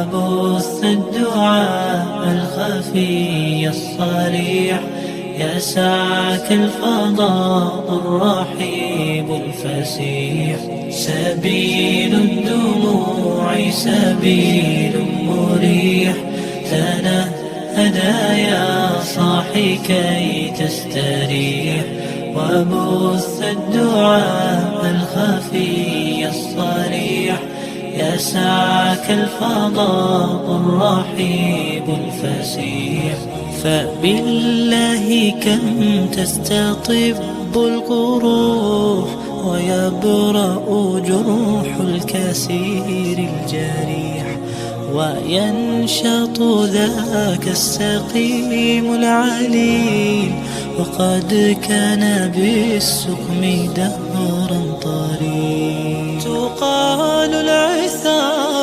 بث الدعاء الخفي الصريح، يسعك الفضاء الرحيب الفسيح. سبيل الدموع سبيل مريح، تنهدى يا صاحي كي تستريح. وبث الدعاء الخفي الصريح، يسعك الفضاء الرحيب الفسيح. فبالله كم تستطب القروح، ويبرأ جروح الكسير الجريح. وينشط ذاك السقيم العليل، وقد كان بالسقم دهرا طريق. تقال العثار